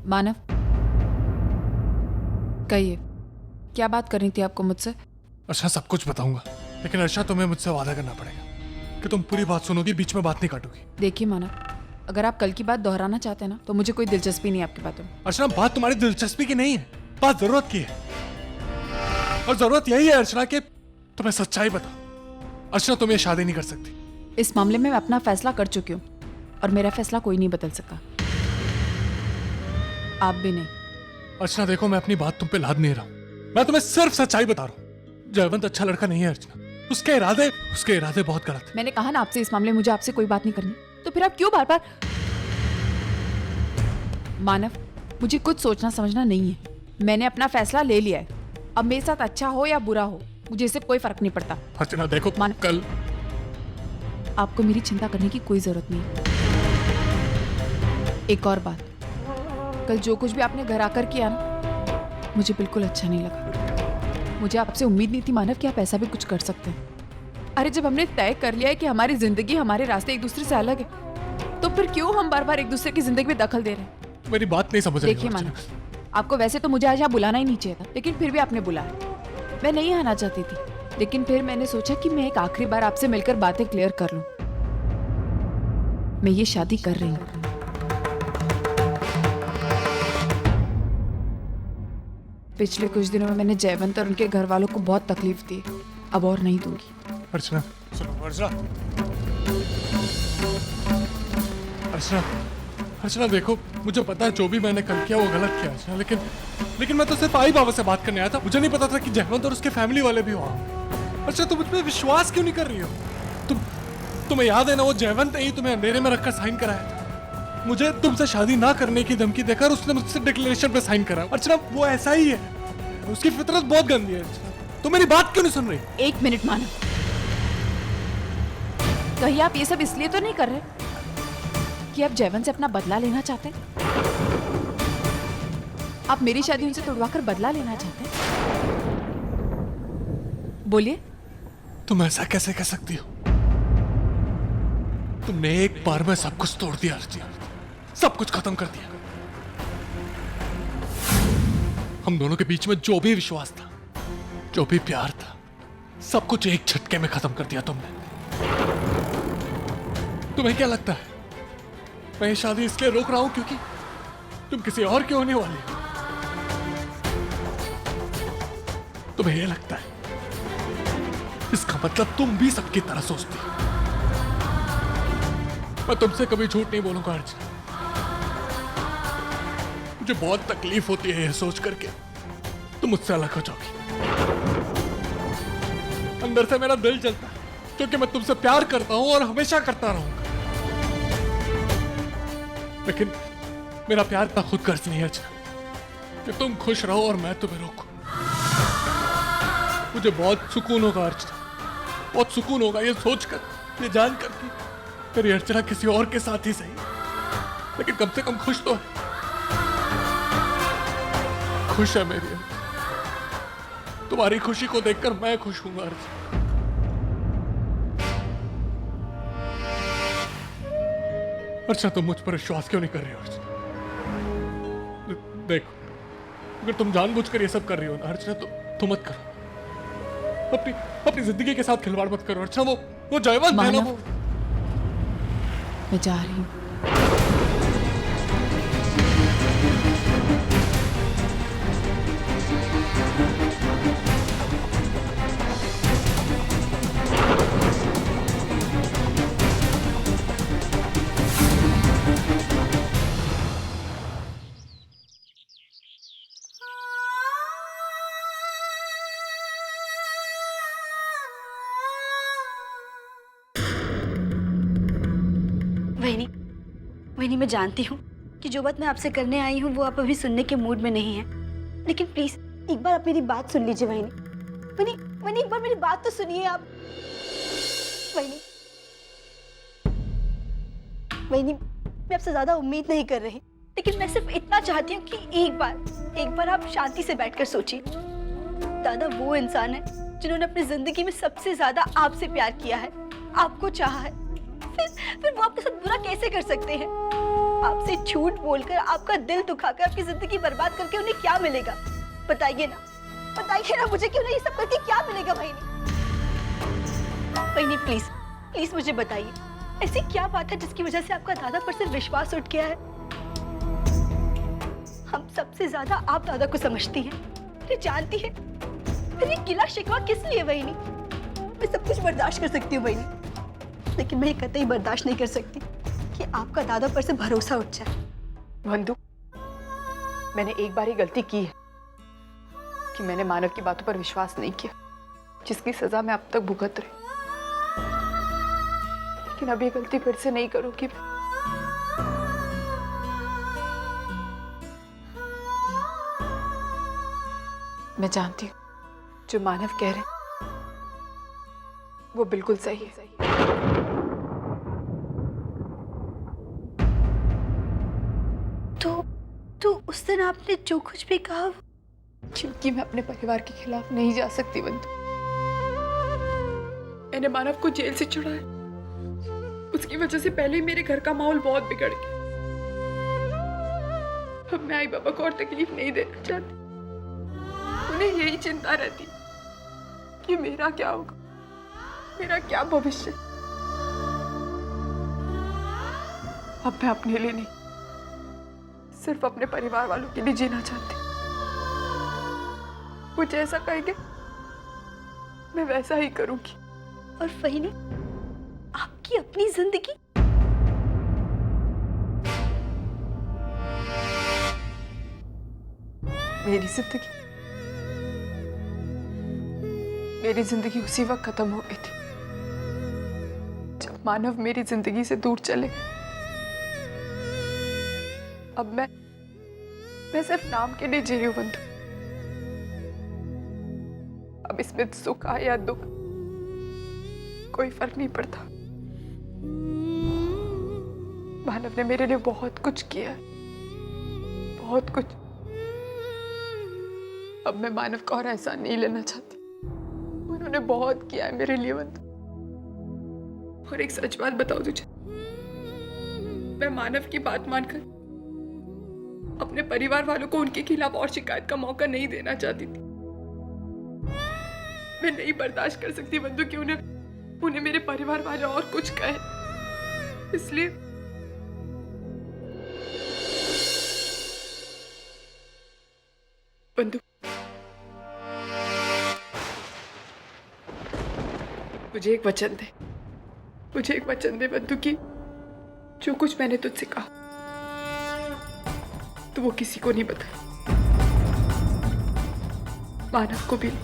मानव, कहिए, क्या बात करनी थी आपको मुझसे? अर्चना सब कुछ बताऊंगा, लेकिन अर्चना तुम्हें मुझसे वादा करना पड़ेगा कि तुम पूरी बात सुनोगी, बीच में बात नहीं काटोगी। देखिए मानव, अगर आप कल की बात दोहराना चाहते हैं ना तो मुझे कोई दिलचस्पी नहीं आपकी बातों में। अर्चना बात तुम्हारी दिलचस्पी की नहीं है, बात जरूरत की है। और जरूरत यही है अर्चना कि तुम्हें सच्चाई बताओ। अर्चना तुम ये शादी नहीं कर सकती। इस मामले में मैं अपना फैसला कर चुकी हूँ और मेरा फैसला कोई नहीं बदल सकता, आप भी नहीं। अर्चना देखो, मैं अपनी बात तुम पे लाद नहीं रहा हूं, मैं तुम्हें सिर्फ सच्चाई बता रहा हूं। जयवंत अच्छा लड़का नहीं है अर्चना, उसके इरादे बहुत गलत है। मैंने कहा ना आपसे, इस मामले में मुझे आपसे कोई बात नहीं करनी, तो फिर आप क्यों बार बार? मानव, मुझे कुछ सोचना समझना नहीं है, मैंने अपना फैसला ले लिया है। अब मेरे साथ अच्छा हो या बुरा हो, मुझे इससे कोई फर्क नहीं पड़ता। अर्चना देखो, कल आपको मेरी चिंता करने की कोई जरूरत नहीं है। एक और बात, कल जो कुछ भी आपने घर आकर किया ना, मुझे बिल्कुल अच्छा नहीं लगा। मुझे आपसे उम्मीद नहीं थी मानव कि आप ऐसा भी कुछ कर सकते हैं। अरे जब हमने तय कर लिया है कि हमारी जिंदगी, हमारे रास्ते एक दूसरे से अलग है, तो फिर क्यों हम बार बार एक दूसरे की जिंदगी में दखल दे रहे हैं? मेरी बात नहीं समझ रही। देखिए मानव, आपको वैसे तो मुझे आज यहाँ बुलाना ही नहीं चाहिए था, लेकिन फिर भी आपने बुलाया। मैं नहीं आना चाहती थी, लेकिन फिर मैंने सोचा कि मैं एक आखिरी बार आपसे मिलकर बातें क्लियर कर लूं। मैं ये शादी कर रही हूँ। पिछले कुछ दिनों में मैंने जयवंत और उनके घर वालों को बहुत तकलीफ दी, अब और नहीं दूंगी। अर्चना सुनो, अर्चना देखो, मुझे पता है जो भी मैंने कल किया वो गलत किया अर्चना, लेकिन मैं तो सिर्फ आई बाबा से बात करने आया था। मुझे नहीं पता था कि जयवंत और उसके फैमिली वाले भी वहां। अर्चना तुम मुझ पे विश्वास क्यों नहीं कर रही हो? तुम्हें याद है ना, वो जयवंत ने ही तुम्हें अंधेरे में रखकर साइन कराया था। मुझे तुमसे शादी ना करने की धमकी देकर उसने मुझसे डिक्लेरेशन पे साइन करा। अर्चना वो ऐसा ही है, उसकी फितरत बहुत गंदी है। अर्चना तुम मेरी बात क्यों नहीं सुन रही? एक मिनट मानव, कहीं आप ये सब इसलिए तो नहीं कर रहे कि आप जयवंत से अपना बदला लेना चाहते हैं? आप मेरी शादी उनसे तोड़वाकर बदला लेना चाहते हैं? बोलिए। तुम ऐसा कैसे कह सकती हो? तुमने एक बार में सब कुछ तोड़ दिया अर्चना, सब कुछ खत्म कर दिया। हम दोनों के बीच में जो भी विश्वास था, जो भी प्यार था, सब कुछ एक झटके में खत्म कर दिया तुमने। तुम्हें क्या लगता है मैं ये शादी इसलिए रोक रहा हूं क्योंकि तुम किसी और की होने वाली हो? तुम्हें यह लगता है इसका मतलब तुम भी सबकी तरह सोचती हो? मैं तुमसे कभी झूठ नहीं बोलूंगा अर्चना। मुझे बहुत तकलीफ होती है यह सोच करके तुम मुझसे अलग हो जाओगी। अंदर से मेरा दिल जलता है क्योंकि मैं तुमसे प्यार करता हूं और हमेशा करता रहूंगा, लेकिन मेरा प्यार इतना खुदगर्ज नहीं है अर्चना कि तुम खुश रहो और मैं तुम्हें रोकूं। मुझे बहुत सुकून होगा अर्चना, बहुत सुकून होगा ये सोचकर, ये जानकर कि तेरी अर्चना किसी और के साथ ही सही, लेकिन कम से कम खुश तो है। खुश है मेरी अर्चना। तुम्हारी खुशी को देखकर मैं खुश हूंगा अर्चना। अर्चना तुम मुझ पर विश्वास क्यों नहीं कर रही हो अर्चना? देखो, अगर तुम जानबूझकर ये सब कर रही हो ना अर्चना, तो मत करो। अपनी जिंदगी के साथ खिलवाड़ मत करो अर्चना। वो जयवंत है ना, वो मैं जा रही हूँ। वैनी, मैं जानती हूँ कि जो बात मैं आपसे करने आई हूँ वो आप अभी सुनने के मूड में नहीं हैं, लेकिन प्लीज एक बार आप मेरी बात सुन लीजिए। वैनी, एक बार मेरी बात तो सुनिए आप। वैनी, मैं आपसे ज्यादा उम्मीद नहीं कर रही, लेकिन मैं सिर्फ इतना चाहती हूँ कि एक बार आप शांति से बैठकर सोचिए। दादा वो इंसान है जिन्होंने अपनी जिंदगी में सबसे ज्यादा आपसे प्यार किया है, आपको चाहा है, फिर वो आपके साथ बुरा कैसे कर सकते हैं? आपसे झूठ बोलकर, आपका दिल दुखाकर, आपकी जिंदगी बर्बाद करके उन्हें क्या मिलेगा? बताइए ना मुझे कि उन्हें ये सब करके क्या मिलेगा बहनी? बहनी प्लीज प्लीज मुझे बताइए, ऐसी क्या बात है जिसकी वजह से आपका दादा पर से विश्वास उठ गया है? हम सबसे ज्यादा आप दादा को समझती हैं, ये जानती है, फिर ये गिला शिकवा किस लिए बहनी? मैं सब कुछ बर्दाश्त कर सकती हूँ बहनी, लेकिन मैं ये कतई बर्दाश्त नहीं कर सकती कि आपका दादा पर से भरोसा उठ जाए। बंधु, मैंने एक बार ही गलती की है कि मैंने मानव की बातों पर विश्वास नहीं किया, जिसकी सजा मैं अब तक भुगत रही। लेकिन अब ये गलती फिर से नहीं करूंगी मैं जानती हूँ जो मानव कह रहे वो बिल्कुल सही है। तो उस दिन आपने जो कुछ भी कहा, क्योंकि मैं अपने परिवार के खिलाफ नहीं जा सकती बंधु। मैंने मानव को जेल से छुड़ाया, उसकी वजह से पहले ही मेरे घर का माहौल बहुत बिगड़ गया। अब मैं आई बाबा को और तकलीफ नहीं देना चाहती। उन्हें यही चिंता रहती कि मेरा क्या होगा, मेरा क्या भविष्य। अब मैं अपने लिए नहीं, सिर्फ अपने परिवार वालों के लिए जीना चाहती हूँ। वो जैसा कहेंगे मैं वैसा ही करूंगी। और वही नहीं, आपकी अपनी जिंदगी, मेरी जिंदगी उसी वक्त खत्म हो गई थी जब मानव मेरी जिंदगी से दूर चले गए। अब मैं सिर्फ नाम के लिए जी रही हूं बंधु। अब इसमें सुख आए या दुख कोई फर्क नहीं पड़ता। मानव ने मेरे लिए बहुत कुछ किया, बहुत कुछ। अब मैं मानव का और एहसान नहीं लेना चाहती। उन्होंने बहुत किया है मेरे लिए बंधु। और एक सच बात बताओ तुझे, मैं मानव की बात मानकर अपने परिवार वालों को उनके खिलाफ और शिकायत का मौका नहीं देना चाहती थी। मैं नहीं बर्दाश्त कर सकती बंधु कि उन्हें मेरे परिवार वाले और कुछ कहे। इसलिए बंधु, मुझे एक वचन दे बंधु कि जो कुछ मैंने तुझसे कहा तो वो किसी को नहीं बताए, मानव को भी नहीं।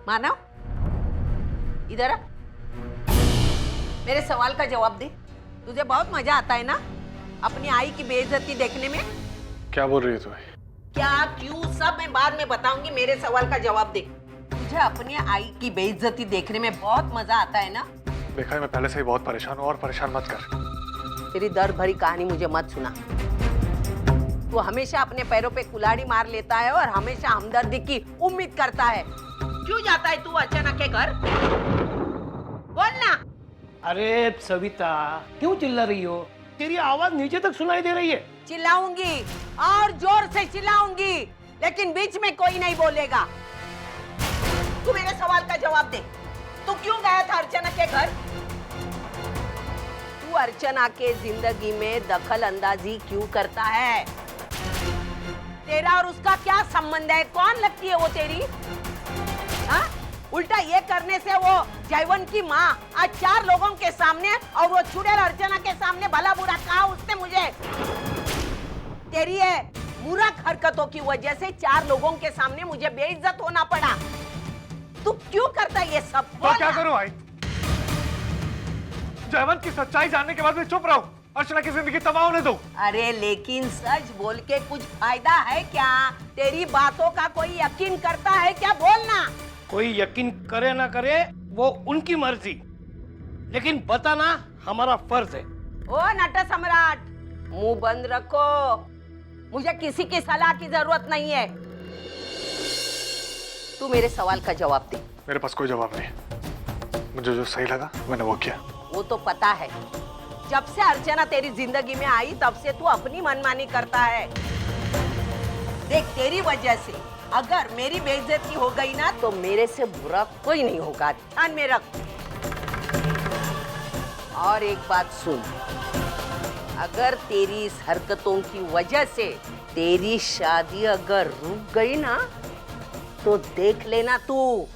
मानव, इधर आ। मेरे सवाल का जवाब दे। तुझे बहुत मजा आता है ना अपनी आई की बेइज्जती देखने में? क्या बोल रही है तू? क्या क्यों सब मैं बाद में बताऊंगी, मेरे सवाल का जवाब दे। तुझे अपनी आई की बेइज्जती देखने में बहुत मजा आता है ना? देखा है, मैं पहले से ही बहुत परेशान हूँ और परेशान मत कर। तेरी दर्द भरी कहानी मुझे मत सुना। तू हमेशा अपने पैरों पे कुल्हाड़ी मार लेता है और हमेशा हमदर्दी की उम्मीद करता है। क्यों जाता है तू अचानक के घर? बोल ना। अरे सविता, क्यों चिल्ला रही हो? तेरी आवाज नीचे तक सुनाई दे रही है। चिल्लाऊंगी और जोर से चिल्लाऊंगी, लेकिन बीच में कोई नहीं बोलेगा। तू मेरे सवाल का जवाब दे। तू क्यों गया था अर्चना के घर? तू अर्चना के जिंदगी में दखल अंदाजी क्यों करता है? तेरा और उसका क्या संबंध है? कौन लगती है वो तेरी? हाँ? उल्टा ये करने से वो जयवन की माँ आज 4 लोगों के सामने और वो चुड़ैल अर्चना के सामने भला बुरा कहा उसने मुझे। तेरी ये मूर्ख हरकतों की वजह से 4 लोगों के सामने मुझे बेइज्जत होना पड़ा। तू क्यों करता है ये सब? तो क्या करूं आई? जयवंत की सच्चाई जानने के बाद मैं चुप रहूं, अर्चना की जिंदगी तबाह होने दूं? अरे लेकिन सच बोल के कुछ फायदा है क्या? तेरी बातों का कोई यकीन करता है क्या? बोलना। कोई यकीन करे ना करे वो उनकी मर्जी, लेकिन बताना हमारा फर्ज है। ओ नट सम्राट, मुंह बंद रखो। मुझे किसी की सलाह की जरूरत नहीं है। तू मेरे सवाल का जवाब दे। मेरे पास कोई जवाब नहीं, मुझे जो सही लगा मैंने वो किया। वो तो पता है, जब से अर्चना तेरी जिंदगी में आई तब से तू अपनी मनमानी करता है। देख, तेरी वजह से अगर मेरी बेइज्जती हो गई ना तो मेरे से बुरा कोई नहीं होगा, ध्यान में रख। और एक बात सुन, अगर तेरी इस हरकतों की वजह से तेरी शादी अगर रुक गई ना तो देख लेना तू।